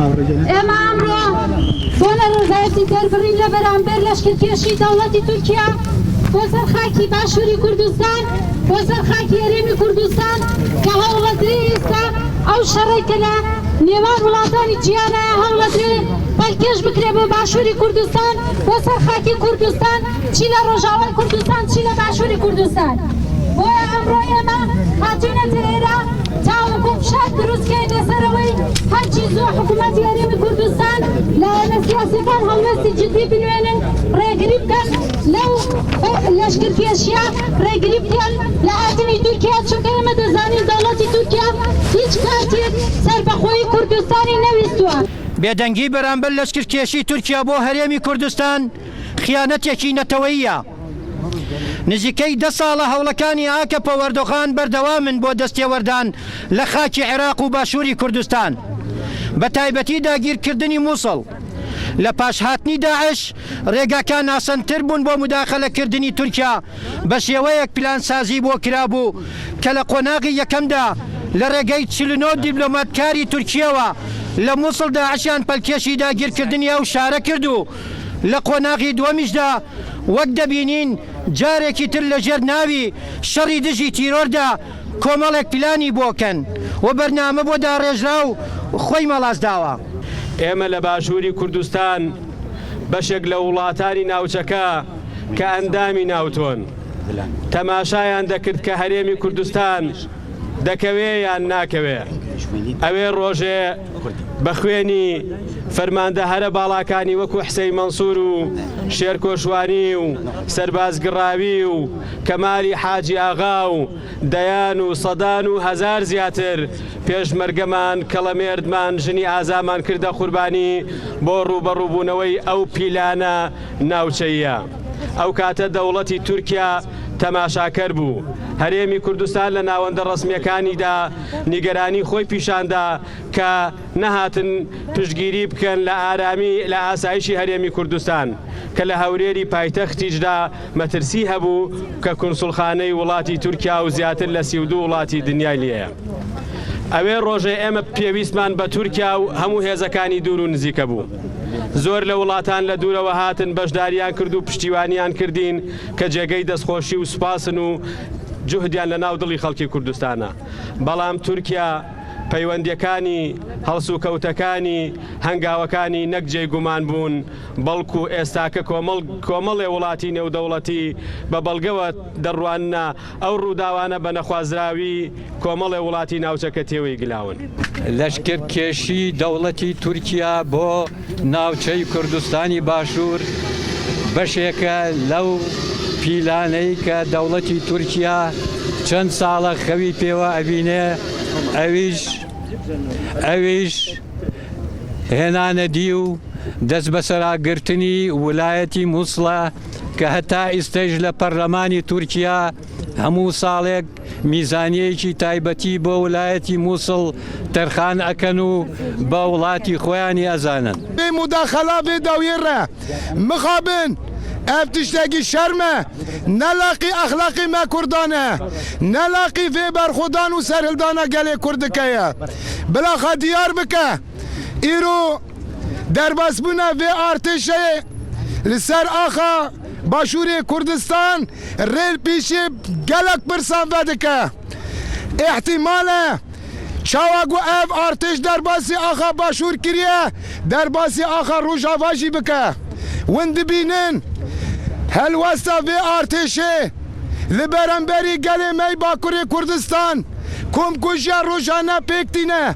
ئێمە ئەمڕۆ بۆ لە ڕێبەتی دەربڕین لە بەرامبەر لەشکرکێشی دەوڵەتی تورکیا بۆ سەر خاکی باشووری کوردستان بۆ سەر خاکی هەرێمی کوردستان کە هەوڵەدرێ ئێستا ئەو شەڕێکە لە نێوان وڵاتانی جیهانایە هەوڵەدرێ بەڵکێش بکرێ بۆ باشووری کوردستان بۆ سەر خاکی کوردستان چی لە ڕۆژاوای کوردستان چی لە باشووری کوردستان بۆیە ئەمڕۆ ئێمە هاتوونەتە ئێرە تاوەکو فشار دروستکەین لەسەرەوەی هەرچی زۆر حکوومەتی هەرێمی کوردستان لایەنە سیاسیەکان هەڵوێستی جدی بنوێنن ڕێگری بکەن لەو لەشکرکێشیە ڕێگری بکەن لە هاتنی تورکیا چونکە ئێمە دەزانین دەوڵەتی تورکیا هیچ کاتێک سەربەخۆیی کوردستانی نەویستووە. بێدەنگی بەرامبەر لەشکرکێشی تورکیا بۆ هەرێمی کوردستان خیانەتێکی نەتەوەییە. نزیکەی 10 ساڵە هەوڵەکانی ئاکە پەوەردۆخان بەردەوامن بۆ دەستێوەردان لە خاکی عێراق و باشووری کوردستان بە تایبەتی داگیرکردنی مووسڵ. لە پاشهاتنی داعش ڕێگاکان ئاسانتر بوون بۆ موداخەلەکردنی تورکیا بە شێوەیەک پلانسازی بۆ کرابوو کە لە قۆناغی یەکەمدا لە ڕێگەی 49 دیبلۆماتکاری تورکیەوە لە مووسڵ داعشیان پەلکێشی داگیرکردنی ئەو شارە کردو. لە قۆناغی دووەمیشدا وەک دەبینین جارێکی تر لەژێر ناوی شەڕی دژی تیرۆردا کۆمەڵێک پلانی بۆکەن و بەرنامە بۆ داڕێژرا و خۆی مەڵاستداوە. ئێمە لە باشووری کوردستان بەشێک لە وڵاتانی ناوچەکە کە ئەندامی ناوتۆن تەماشایان دەکرد کە هەرێمی کوردستان دەکەوێ یان ناکەوێ. ئەوێ ڕۆژێ بە خوێنی فەرماندە هەرە باڵاکانی وەکو حسەی مەنسوور و شێرکۆشوانی و سەربازگڕاوی و کەمالی حاجی ئاغا و دەیان و سەدان و هەزار زیاتر پێشمەرگەمان کەڵەمێردمان ژنی ئازامان کردە قوربانی بۆ ڕوبەڕووبوونەوەی ئەو پیلانە ناوچەیە. ئەو کاتە دەوڵەتی تورکیا تەماشاکەر بوو. هەرێمی کوردستان لە ناوەندە ڕسمیەکانیدا نیگەرانی خۆی پیشاندا کە نەهاتن پشتگیری بکەن لە ئارامی لە ئاسایشی هەرێمی کوردستان کە لە هەورێری پایتەختیشدا مەترسی هەبوو کە کونسوڵخانەی وڵاتی تورکیا و زیاتر لە 32 وڵاتی دنیای لێیە. ئەوێ ڕۆژێ ئێمە پێویستمان بە تورکیا و هەموو هێزەکانی دوور و نزیکە بوو. زۆر لە وڵاتان لە دوورەوە هاتن بەشداریان کرد و پشتیوانیان کردین کە جێگەی دەستخۆشی و سوپاسن و جوهدیان لە ناو دڵی خەڵکی کوردستانە. بەڵام تورکیا پەیوەندیەکانی هەڵسو کەوتەکانی هەنگاوەکانی نەک جێگومان بوون بەڵکو ئێستاکە کۆمەڵێ وڵاتی نێودەوڵەتی بە بەڵگەوە دەڕوانە ئەو ڕووداوانە بە نەخوازراوی کۆمەڵێ وڵاتی ناوچەکە تێوەی گلاون. لەشکرکێشی دەوڵەتی تورکیا بۆ ناوچەی کوردستانی باشوور بەشێکە لەو پیلانەی کە دەوڵەتی تورکیا چەند ساڵە خەوی پێوە ئەبینێ ئەویش هێنانە دی و دەست بەسەراگرتنی ویلایەتی مووسڵە کە هەتا ئێستەش لە پەرلەمانی تورکیا هەموو ساڵێک میزانیەیەکی تایبەتی بۆ ویلایەتی مووسڵ تەرخان ئەکەن و بە وڵاتی خۆیانی ئەزانن. بێ موداخەلا بێ داویێڕە مخابن ئەف تشتێکی شەرمە نەلاقی ئەخلاقی مە کوردانە نەلاقی vê بەرخۆدان و سەرهڵدانە gelê کوردەکەیە بلاخە دیار بکە ئیرۆ دەربەسبوونە vê ئارتێشەیە لەسەر ئاخا باشووری کوردستان rêl pêşê gelek pirsan vedike احتیمالە çawa got ev artêş derbasî axa başûr kiriye derbasî axa Rojava jî bike win dibînin helwesta vê artêşê li beremberî gelê me Bakurê Kurdistan komkujiya rojane pêk tîne.